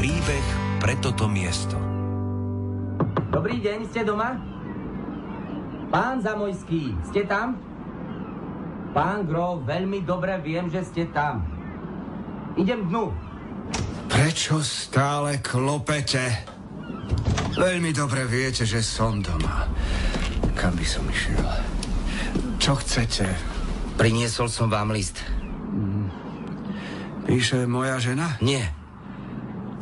príbeh pre toto miesto. Dobrý deň, ste doma? Pán Zamojský, ste tam? Pán Grof, veľmi dobre viem, že ste tam. Idem dnu. Prečo stále klopete? Veľmi dobre viete, že som doma. Kam by som išiel? Čo chcete? Priniesol som vám list. Píše moja žena? Nie.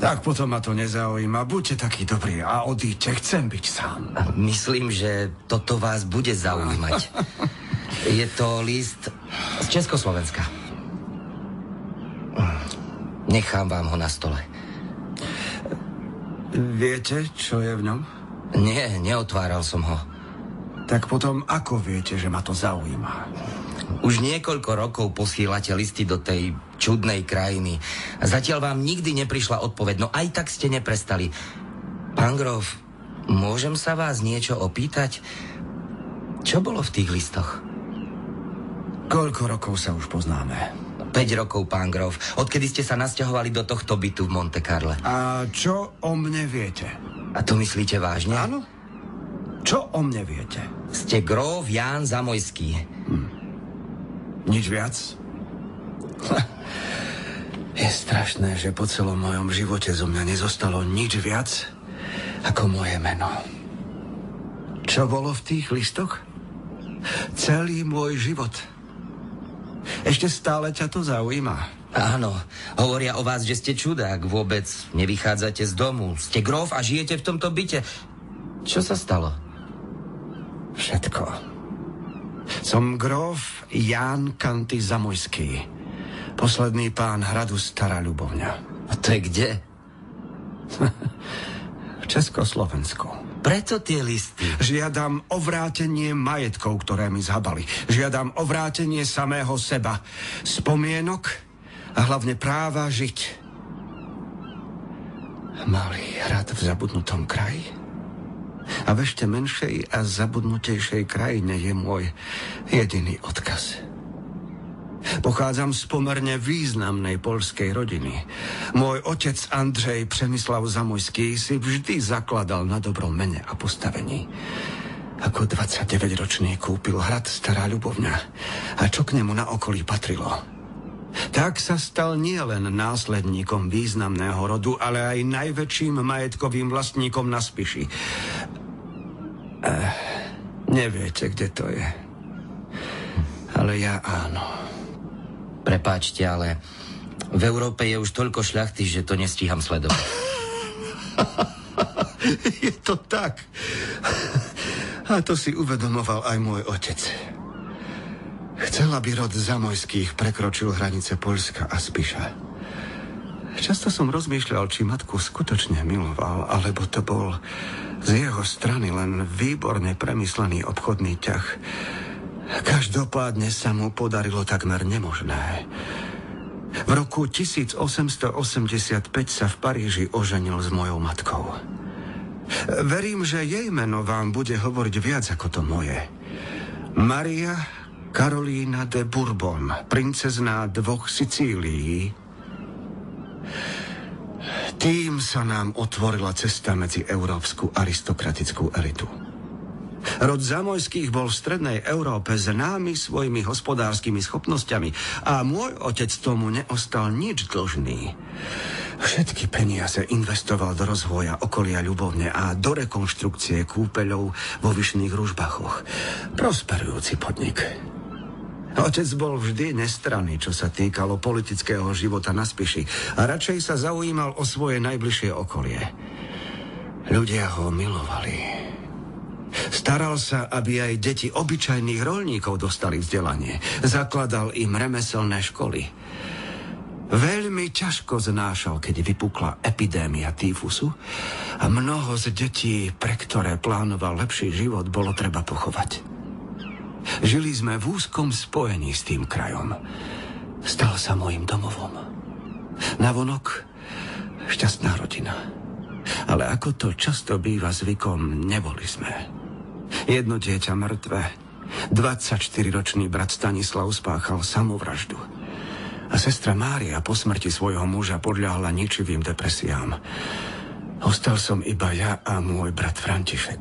Tak potom ma to nezaujíma. Buďte takí dobrí a odíďte. Chcem byť sám. Myslím, že toto vás bude zaujímať. Je to list z Československa. Nechám vám ho na stole. Viete, čo je v ňom? Nie, neotváral som ho. Tak potom ako viete, že ma to zaujíma? Už niekoľko rokov posielate listy do tej čudnej krajiny. Zatiaľ vám nikdy neprišla odpoveď, no aj tak ste neprestali. Pán Grof, môžem sa vás niečo opýtať? Čo bolo v tých listoch? Koľko rokov sa už poznáme? 5 rokov, pán Grof. Odkedy ste sa nasťahovali do tohto bytu v Monte Carle. A čo o mne viete? A to myslíte vážne? Áno. Čo o mne viete? Ste Grof Ján Zamojský. Nič viac? Je strašné, že po celom mojom živote zo mňa nezostalo nič viac ako moje meno. Čo bolo v tých listoch? Celý môj život. Ešte stále ťa to zaujíma? Áno, hovoria o vás, že ste čudák, vôbec nevychádzate z domu. Ste Grof a žijete v tomto byte. Čo sa stalo? Všetko. Som Grof Ján Kanty Zamojský, posledný pán hradu Stará Ľubovňa. A to je kde? V Československu. Preto tie listy. Žiadam o vrátenie majetkov, ktoré mi zhabali. Žiadam o vrátenie samého seba, spomienok a hlavne práva žiť. Malý hrad v zabudnutom kraji? A v ešte menšej a zabudnutejšej krajine je môj jediný odkaz. Pochádzam z pomerne významnej poľskej rodiny. Môj otec Andrej Přemyslav Zamojský si vždy zakladal na dobrom mene a postavení. Ako 29-ročný kúpil hrad Stará Ľubovňa a čo k nemu na okolí patrilo. Tak sa stal nielen následníkom významného rodu, ale aj najväčším majetkovým vlastníkom na Spiši. Neviete, kde to je. Ale ja áno. Prepáčte, ale v Európe je už toľko šľachty, že to nestíham sledovať. Je to tak. A to si uvedomoval aj môj otec. Chcel, aby rod Zamojských prekročil hranice Poľska a Spiša. Často som rozmýšľal, či matku skutočne miloval, alebo to bol z jeho strany len výborne premyslený obchodný ťah. Každopádne sa mu podarilo takmer nemožné. V roku 1885 sa v Paríži oženil s mojou matkou. Verím, že jej meno vám bude hovoriť viac ako to moje. Maria Karolína de Bourbon, princezná 2 Sicílií. Tým sa nám otvorila cesta medzi európsku aristokratickú elitu. Rod Zamojských bol v strednej Európe známy svojimi hospodárskymi schopnosťami a môj otec tomu neostal nič dlžný. Všetky peniaze investoval do rozvoja okolia Ľubovne a do rekonštrukcie kúpeľov vo Vyšných Ružbachoch. Prosperujúci podnik. Otec bol vždy nestranný, čo sa týkalo politického života na Spiši a radšej sa zaujímal o svoje najbližšie okolie. Ľudia ho milovali. Staral sa, aby aj deti obyčajných roľníkov dostali vzdelanie. Zakladal im remeselné školy. Veľmi ťažko znášal, keď vypukla epidémia týfusu a mnoho z detí, pre ktoré plánoval lepší život, bolo treba pochovať. Žili sme v úzkom spojení s tým krajom. Stal sa mojím domovom. Navonok šťastná rodina. Ale ako to často býva zvykom, neboli sme. Jedno dieťa mŕtve. 24-ročný brat Stanislav spáchal samovraždu. A sestra Mária po smrti svojho muža podľahla ničivým depresiám. Ostal som iba ja a môj brat František.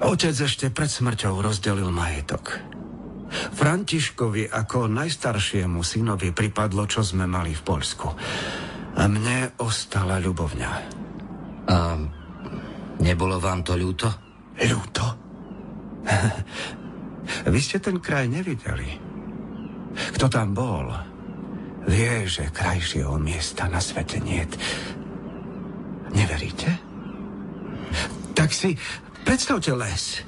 Otec ešte pred smrťou rozdelil majetok. Františkovi ako najstaršiemu synovi pripadlo, čo sme mali v Poľsku. A mne ostala ľubovňa. A nebolo vám to ľúto? Ľúto? Vy ste ten kraj nevideli. Kto tam bol, vie, že krajšieho miesta na svete niet. Neveríte? Tak si predstavte les.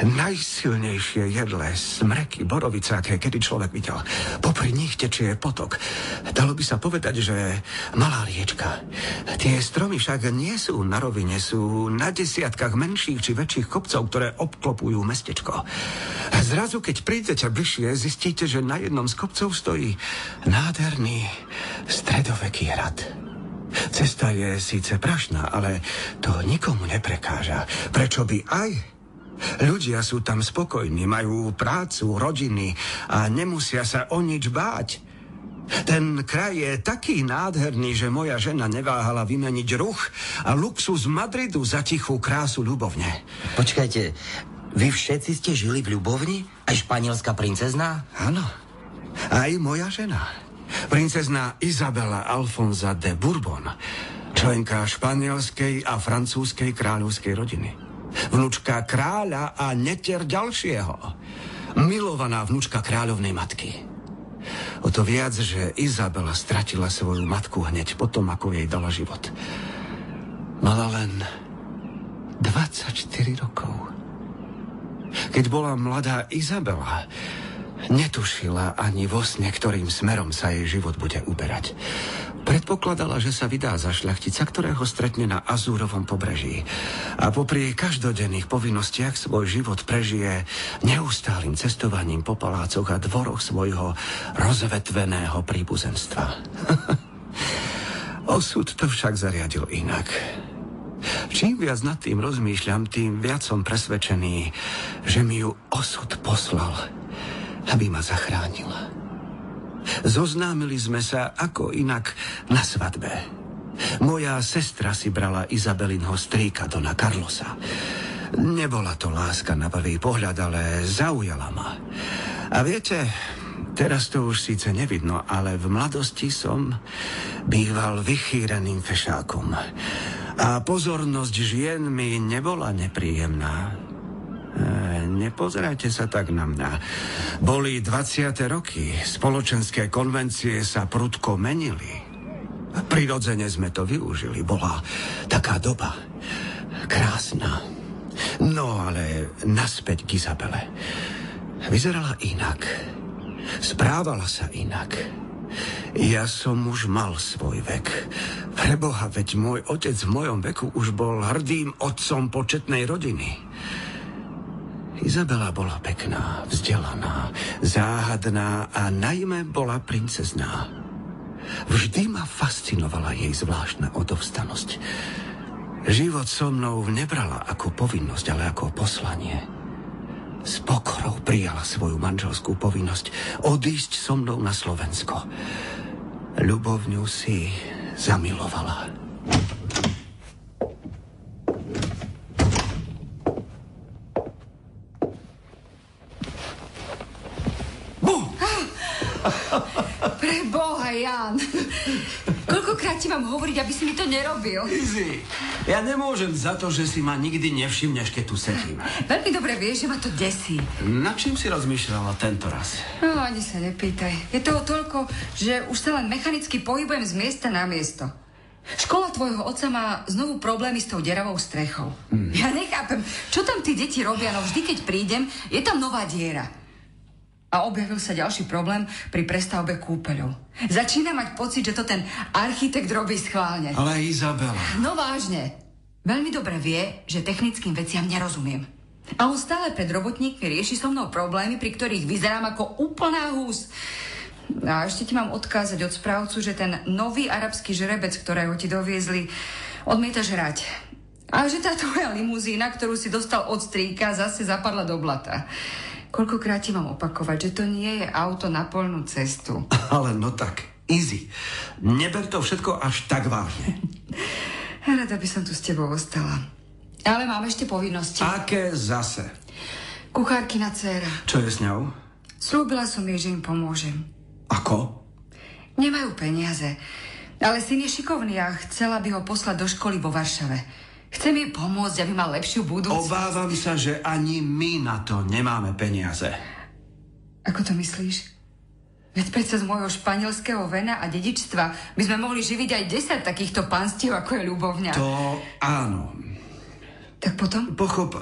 Najsilnejšie jedle, smreky, borovice, aké kedy človek videl. Popri nich tečie potok. Dalo by sa povedať, že malá riečka. Tie stromy však nie sú na rovine, sú na desiatkách menších či väčších kopcov, ktoré obklopujú mestečko. A zrazu, keď prídete bližšie, zistíte, že na jednom z kopcov stojí nádherný stredoveký hrad. Cesta je síce prašná, ale to nikomu neprekáža. Prečo by aj? Ľudia sú tam spokojní, majú prácu, rodiny a nemusia sa o nič báť. Ten kraj je taký nádherný, že moja žena neváhala vymeniť ruch a luxus Madridu za tichú krásu ľubovne. Počkajte, vy všetci ste žili v Ľubovni? Aj španielská princezná? Áno, aj moja žena. Princezná Izabela Alfonza de Bourbon, členka španielskej a francúzskej kráľovskej rodiny. Vnučka kráľa a netier ďalšieho. Milovaná vnučka kráľovnej matky. O to viac, že Izabela stratila svoju matku hneď potom, ako jej dala život. Mala len 24 rokov. Keď bola mladá Izabela, netušila ani vo sne, ktorým smerom sa jej život bude uberať. Predpokladala, že sa vydá za šľachtica, ktorého stretne na Azúrovom pobreží. A popri každodenných povinnostiach svoj život prežije neustálým cestovaním po palácoch a dvoroch svojho rozvetveného príbuzenstva. Osud to však zariadil inak. Čím viac nad tým rozmýšľam, tým viac som presvedčený, že mi ju osud poslal, aby ma zachránila. Zoznámili sme sa ako inak na svadbe. Moja sestra si brala Izabelinho strýka dona Carlosa. Nebola to láska na prvý pohľad, ale zaujala ma. A viete, teraz to už síce nevidno, ale v mladosti som býval vychýreným fešákom. A pozornosť žien mi nebola nepríjemná. Nepozerajte sa tak na mňa. Boli 20. roky, spoločenské konvencie sa prudko menili. Prirodzene sme to využili, bola taká doba. Krásna. No ale naspäť k Izabele. Vyzerala inak. Správala sa inak. Ja som už mal svoj vek. Preboha, veď môj otec v mojom veku už bol hrdým otcom početnej rodiny. Izabela bola pekná, vzdelaná, záhadná a najmä bola princezná. Vždy ma fascinovala jej zvláštna odovzdanosť. Život so mnou nebrala ako povinnosť, ale ako poslanie. S pokorou prijala svoju manželskú povinnosť odísť so mnou na Slovensko. Ľubovňu si zamilovala. Preboha, Jan. Koľkokrát ti mám hovoriť, aby si mi to nerobil? Izzy, ja nemôžem za to, že si ma nikdy nevšimneš, keď tu sedím. Veľmi dobre vieš, že ma to desí. Na čím si rozmýšľala tento raz? No, ani sa nepýtaj. Je toho toľko, že už sa len mechanicky pohybujem z miesta na miesto. Škola tvojho otca má znovu problémy s tou deravou strechou. Ja nechápem, čo tam tí deti robia, no vždy, keď prídem, je tam nová diera. A objavil sa ďalší problém pri prestavbe kúpeľov. Začína mať pocit, že to ten architekt robí schválne. Ale Izabela... No vážne. Veľmi dobre vie, že technickým veciam nerozumiem. A on stále pred robotníkmi rieši so mnou problémy, pri ktorých vyzerám ako úplná hús. A ešte ti mám odkázať od správcu, že ten nový arabský žrebec, ktorého ti doviezli, odmieta žrať. A že tá tvoja limuzína, ktorú si dostal od strýka, zase zapadla do blata. Koľkokrát ti mám opakovať, že to nie je auto na poľnú cestu. Ale no tak, easy. Neber to všetko až tak vážne. Rada by som tu s tebou ostala. Ale mám ešte povinnosti. Aké zase? Kuchárkina dcéra. Čo je s ňou? Slúbila som jej, že im pomôžem. Ako? Nemajú peniaze, ale syn je šikovný a chcela by ho poslať do školy vo Varšave. Chcem jej pomôcť, aby mal lepšiu budúcnosť. Obávam sa, že ani my na to nemáme peniaze. Ako to myslíš? Veď predsa z môjho španielského vena a dedičstva by sme mohli živiť aj 10 takýchto pánstiev, ako je Ľubovňa. To áno. Tak potom? Pochop,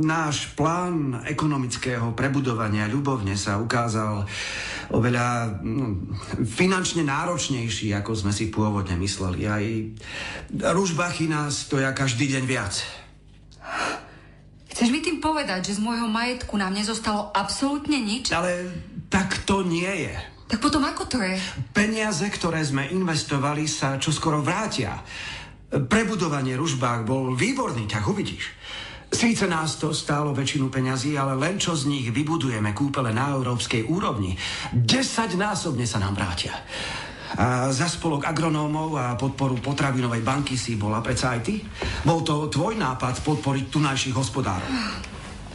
náš plán ekonomického prebudovania Ľubovne sa ukázal oveľa finančne náročnejší, ako sme si pôvodne mysleli. Aj ružbachy nás stoja každý deň viac. Chceš mi tým povedať, že z môjho majetku nám nezostalo absolútne nič? Ale tak to nie je. Tak potom ako to je? Peniaze, ktoré sme investovali, sa čoskoro vrátia. Prebudovanie Ružbách bol výborný, tak uvidíš. Síce nás to stálo väčšinu peňazí, ale len čo z nich vybudujeme kúpele na európskej úrovni, 10-násobne sa nám vrátia. A za spolok agronómov a podporu potravinovej banky si bola predsa aj ty? Bol to tvoj nápad podporiť tunajších hospodárov.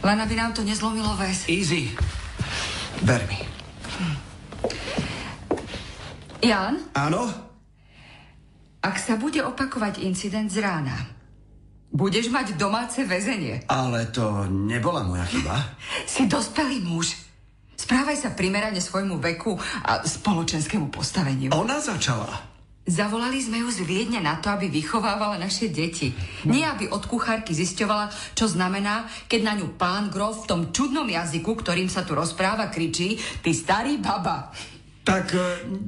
Len aby nám to nezlomilo väz. Easy. Ver mi. Jan? Áno? Ak sa bude opakovať incident z rána, budeš mať domáce väzenie. Ale to nebola moja chyba. Si dospelý muž. Správaj sa primerane svojmu veku a spoločenskému postaveniu. Ona začala. Zavolali sme ju z Viedne na to, aby vychovávala naše deti. Nie, aby od kuchárky zisťovala, čo znamená, keď na ňu pán Grof v tom čudnom jazyku, ktorým sa tu rozpráva, kričí: Ty starý baba. Tak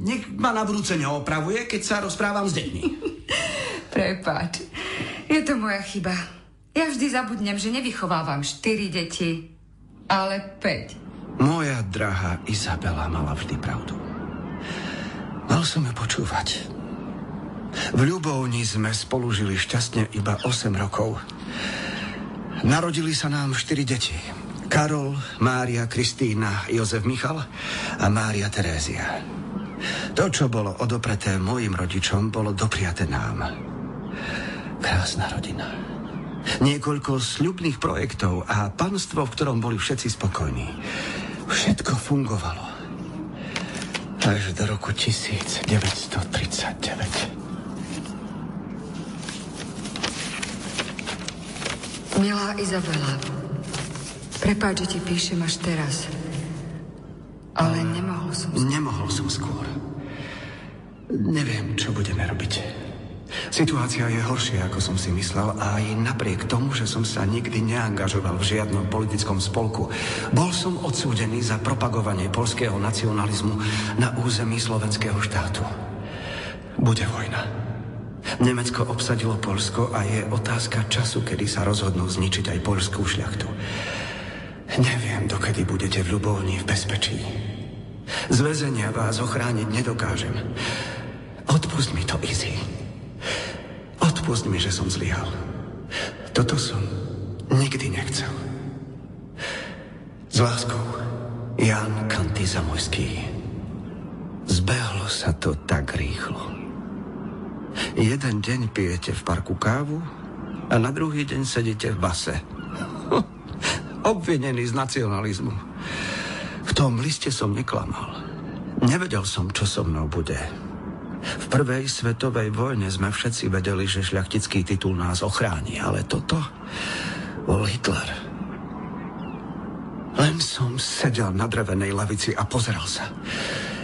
nech ma na budúce neopravuje, keď sa rozprávam s deťmi. Prepáč, je to moja chyba. Ja vždy zabudnem, že nevychovávam 4 deti, ale 5. Moja drahá Izabela mala vždy pravdu. Mal som ju počúvať. V Ľubovni sme spolu žili šťastne iba 8 rokov. Narodili sa nám 4 deti. Karol, Mária, Kristína, Jozef Michal a Mária Terézia. To, čo bolo odopreté mojim rodičom, bolo dopriaté nám. Krásna rodina. Niekoľko sľubných projektov a panstvo, v ktorom boli všetci spokojní. Všetko fungovalo. Až do roku 1939. Milá Izabela, prepáč, že ti píšem až teraz. Ale nemohol som skôr. Neviem, čo budeme robiť. Situácia je horšia, ako som si myslel, a aj napriek tomu, že som sa nikdy neangažoval v žiadnom politickom spolku, bol som odsúdený za propagovanie poľského nacionalizmu na území slovenského štátu. Bude vojna. Nemecko obsadilo Poľsko a je otázka času, kedy sa rozhodnú zničiť aj poľskú šľachtu. Neviem, dokedy budete v Ľubovni v bezpečí. Z väzenia vás ochrániť nedokážem. Odpusť mi to, Izzy. Odpusť mi, že som zlyhal. Toto som nikdy nechcel. S láskou, Jan Kanty Zamojský. Zbehlo sa to tak rýchlo. Jeden deň pijete v parku kávu a na druhý deň sedíte v base. Obvinený z nacionalizmu. V tom liste som neklamal. Nevedel som, čo so mnou bude. V prvej svetovej vojne sme všetci vedeli, že šľachtický titul nás ochráni, ale toto bol Hitler. Len som sedel na drevenej lavici a pozeral sa.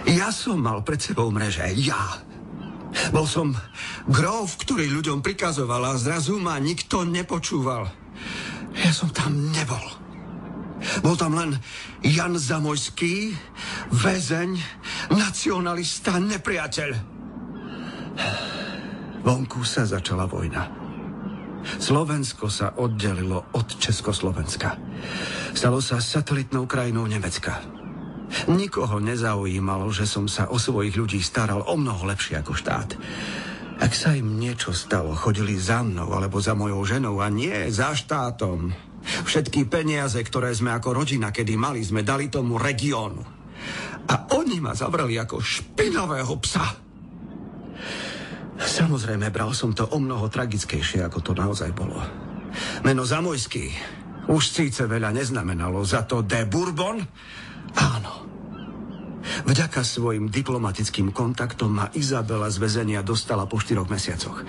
Ja som mal pred sebou mreže. Ja. Bol som gróf, ktorý ľuďom prikazoval a zrazu ma nikto nepočúval. Ja som tam nebol. Bol tam len Jan Zamojský, väzeň, nacionalista, nepriateľ. Vonku sa začala vojna. Slovensko sa oddelilo od Československa. Stalo sa satelitnou krajinou Nemecka. Nikoho nezaujímalo, že som sa o svojich ľudí staral o mnoho lepšie ako štát. Ak sa im niečo stalo, chodili za mnou alebo za mojou ženou a nie za štátom. Všetky peniaze, ktoré sme ako rodina kedy mali, sme dali tomu regiónu. A oni ma zavreli ako špinavého psa. Samozrejme, bral som to o mnoho tragickejšie, ako to naozaj bolo. Meno Zamojský už síce veľa neznamenalo, za to de Bourbon áno. Vďaka svojim diplomatickým kontaktom ma Izabela z väzenia dostala po 4 mesiacoch.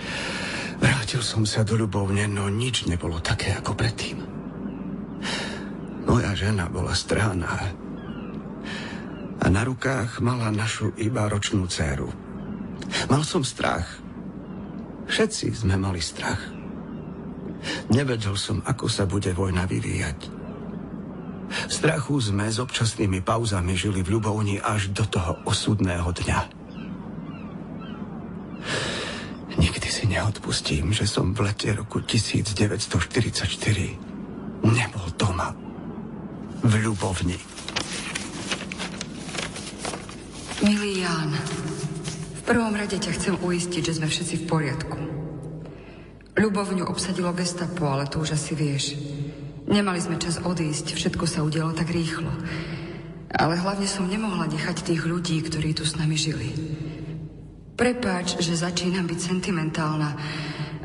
Vrátil som sa do Ľubovne, no nič nebolo také ako predtým. Moja žena bola strhaná a na rukách mala našu iba ročnú dcéru. Mal som strach. Všetci sme mali strach. Nevedel som, ako sa bude vojna vyvíjať. V strachu sme s občasnými pauzami žili v Ľubovni až do toho osudného dňa. Nikdy si neodpustím, že som v lete roku 1944 nebol doma v Ľubovni. Milý Ján, v prvom rade ťa chcem uistiť, že sme všetci v poriadku. Ľubovňu obsadilo gestapo, ale to už asi vieš. Nemali sme čas odísť, všetko sa udialo tak rýchlo. Ale hlavne som nemohla nechať tých ľudí, ktorí tu s nami žili. Prepáč, že začínam byť sentimentálna,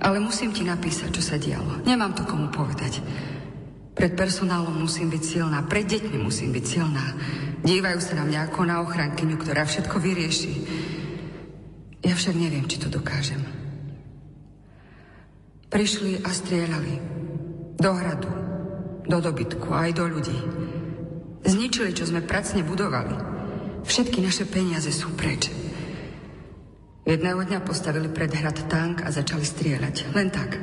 ale musím ti napísať, čo sa dialo. Nemám to komu povedať. Pred personálom musím byť silná, pred deťmi musím byť silná. Dívajú sa na mňa ako na ochrankyňu, ktorá všetko vyrieši. Ja však neviem, či to dokážem. Prišli a strieľali. Do hradu, do dobytku, aj do ľudí. Zničili, čo sme pracne budovali. Všetky naše peniaze sú preč. Jedného dňa postavili pred hrad tank a začali strieľať. Len tak.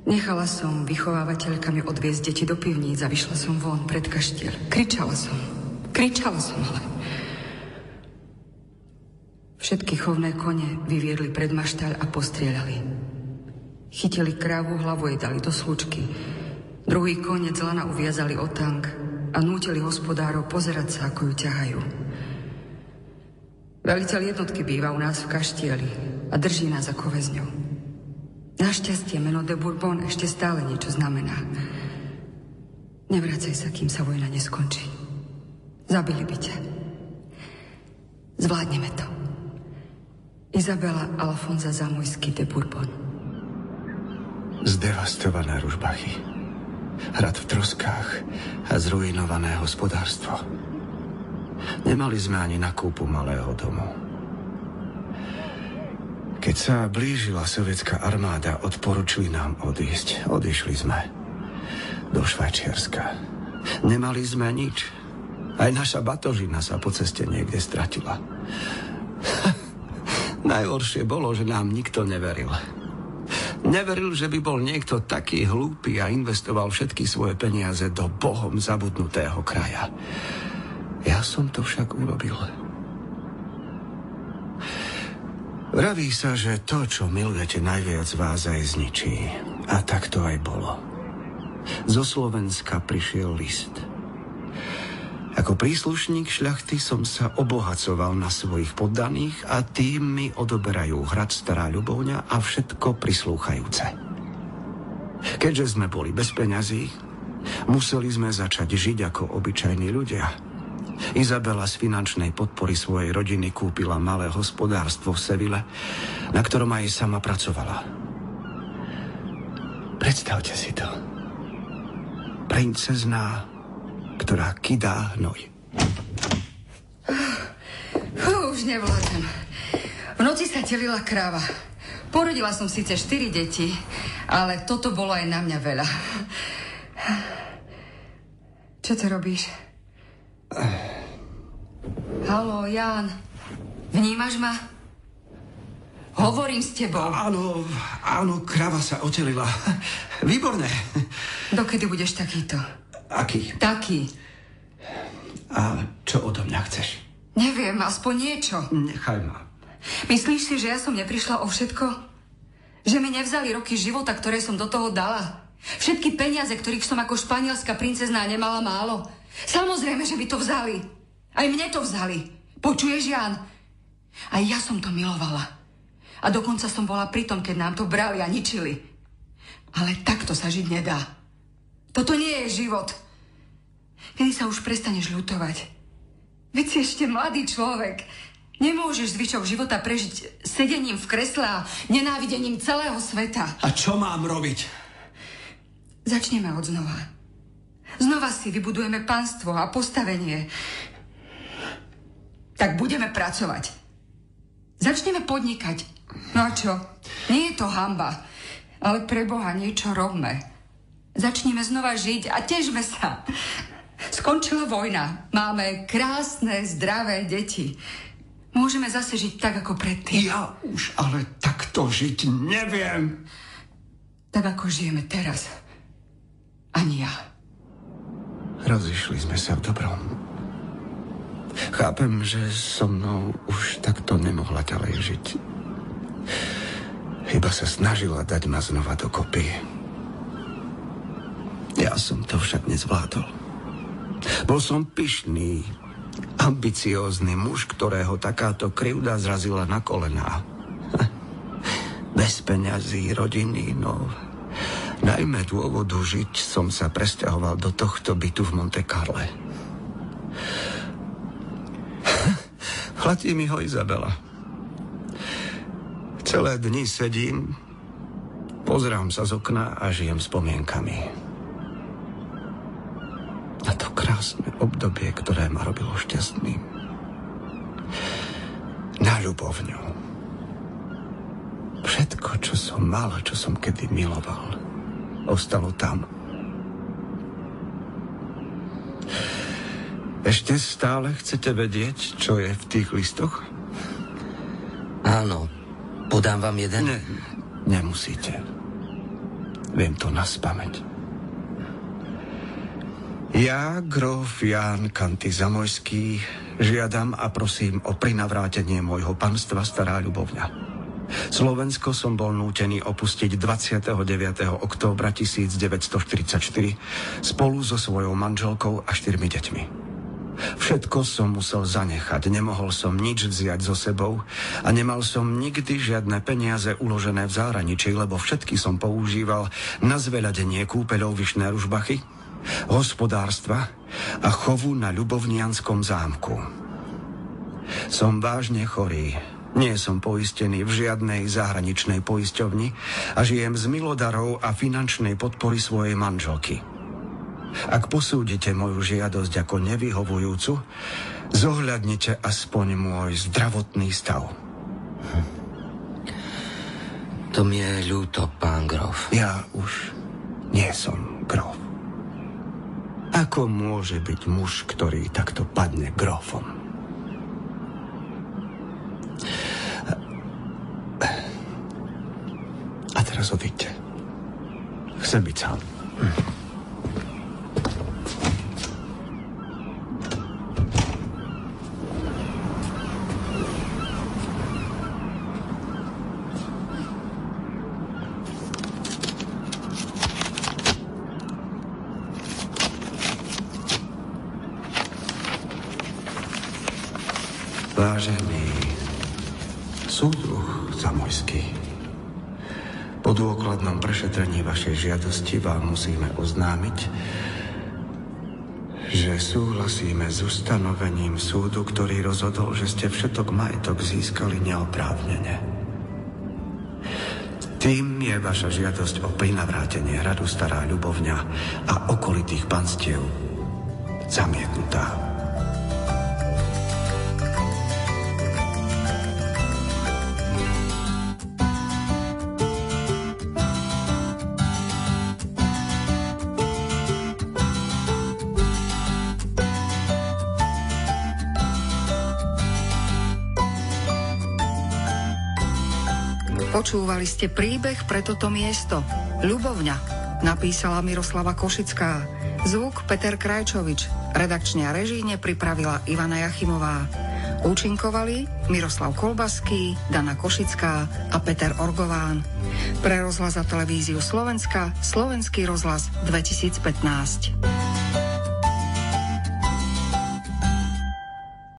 Nechala som vychovávateľkami odviezť deti do pivníc a vyšla som von pred kaštiel. Kričala som, ale... Všetky chovné kone vyviedli pred maštaľ a postrieľali. Chytili krávu, hlavu jej dali do slučky. Druhý koniec lana uviazali o tank a nútili hospodárov pozerať sa, ako ju ťahajú. Veliteľ jednotky býva u nás v kaštieli a drží nás ako väzňov. Našťastie meno de Bourbon ešte stále niečo znamená. Nevracaj sa, kým sa vojna neskončí. Zabili by ťa. Zvládneme to. Izabela Alfonza Zamojský de Bourbon. Zdevastované Ružbachy. Hrad v troskách a zruinované hospodárstvo. Nemali sme ani na kúpu malého domu. Keď sa blížila sovietská armáda, odporučili nám odísť. Odišli sme do Švajčiarska. Nemali sme nič. Aj naša batožina sa po ceste niekde stratila. Najhoršie bolo, že nám nikto neveril. Neveril, že by bol niekto taký hlúpy a investoval všetky svoje peniaze do bohom zabudnutého kraja. Ja som to však urobil. Vraví sa, že to, čo milujete najviac, vás aj zničí. A tak to aj bolo. Zo Slovenska prišiel list. Ako príslušník šľachty som sa obohacoval na svojich poddaných a tým mi odoberajú hrad Stará Ľubovňa a všetko prislúchajúce. Keďže sme boli bez peňazí, museli sme začať žiť ako obyčajní ľudia. Izabela z finančnej podpory svojej rodiny kúpila malé hospodárstvo v Seville, na ktorom aj sama pracovala. Predstavte si to. Princezná, ktorá kydá hnoj. Už nevládam. V noci sa telila kráva. Porodila som síce 4 deti, ale toto bolo aj na mňa veľa. Čo to robíš? Haló, Ján. Vnímaš ma? Hovorím s tebou. Áno, kráva sa otelila. Výborné. Dokedy budeš takýto? Aký? Taký. A čo odo mňa chceš? Neviem, aspoň niečo. Nechaj ma. Myslíš si, že ja som neprišla o všetko? Že mi nevzali roky života, ktoré som do toho dala? Všetky peniaze, ktorých som ako španielská princezná nemala málo? Samozrejme, že by to vzali. Aj mne to vzali. Počuješ, Ján? Aj ja som to milovala. A dokonca som bola pri tom, keď nám to brali a ničili. Ale takto sa žiť nedá. Toto nie je život. Kedy sa už prestaneš ľutovať? Veď si ešte mladý človek. Nemôžeš zvyšok života prežiť sedením v kresle a nenávidením celého sveta. A čo mám robiť? Začneme od znova. Znova si vybudujeme panstvo a postavenie. Tak budeme pracovať. Začneme podnikať. No a čo? Nie je to hanba. Ale pre Boha niečo robme. Začneme znova žiť a težme sa. Skončila vojna. Máme krásne, zdravé deti. Môžeme zase žiť tak, ako predtým. Ja už ale takto žiť neviem. Tak, ako žijeme teraz. Ani ja. Rozišli sme sa v dobrom. Chápem, že so mnou už takto nemohla ďalej žiť. Iba sa snažila dať ma znova dokopy. Ja som to však nezvládol. Bol som pyšný, ambiciózny muž, ktorého takáto krivda zrazila na kolená. Bez peňazí, rodiny, no... Najmä dôvodu žiť som sa presťahoval do tohto bytu v Monte Carle. Platí mi ho Izabela. Celé dni sedím, pozerám sa z okna a žijem spomienkami. Na to krásne obdobie, ktoré ma robilo šťastným. Na ľubovňu. Všetko, čo som mal, čo som kedy miloval, ostalo tam. Ešte stále chcete vedieť, čo je v tých listoch? Áno. Podám vám jeden? Nemusíte. Viem to naspamäť. Ja, gróf Ján Kanty Zamojský, žiadam a prosím o prinavrátenie môjho panstva Stará Ľubovňa. Slovensko som bol nútený opustiť 29. októbra 1944 spolu so svojou manželkou a 4 deťmi. Všetko som musel zanechať, nemohol som nič vziať so sebou a nemal som nikdy žiadne peniaze uložené v zahraničí, lebo všetky som používal na zveľadenie kúpeľov Vyšné Ružbachy, hospodárstva a chovu na Ľubovnianskom zámku. Som vážne chorý, nie som poistený v žiadnej zahraničnej poisťovni a žijem z milodarov a finančnej podpory svojej manželky. Ak posúdite moju žiadosť ako nevyhovujúcu, zohľadnite aspoň môj zdravotný stav. To mi je ľúto, pán grof. Ja už nie som grof. Ako môže byť muž, ktorý takto padne grofom? A teraz odíďte. Chcem byť sám. Vážený súdruh Zamojský, po dôkladnom prešetrení vašej žiadosti vám musíme oznámiť, že súhlasíme s ustanovením súdu, ktorý rozhodol, že ste všetok majetok získali neoprávnene. Tým je vaša žiadosť o prinavrátenie hradu Stará Ľubovňa a okolitých panstiev zamietnutá. Počúvali ste príbeh pre toto miesto. Ľubovňa. Napísala Miroslava Košická. Zvuk Peter Krajčovič. Redakčne a režíne pripravila Ivana Jachimová. Účinkovali Miroslav Kolbaský, Dana Košická a Peter Orgován. Pre rozhlas a televíziu Slovenska, Slovenský rozhlas 2015.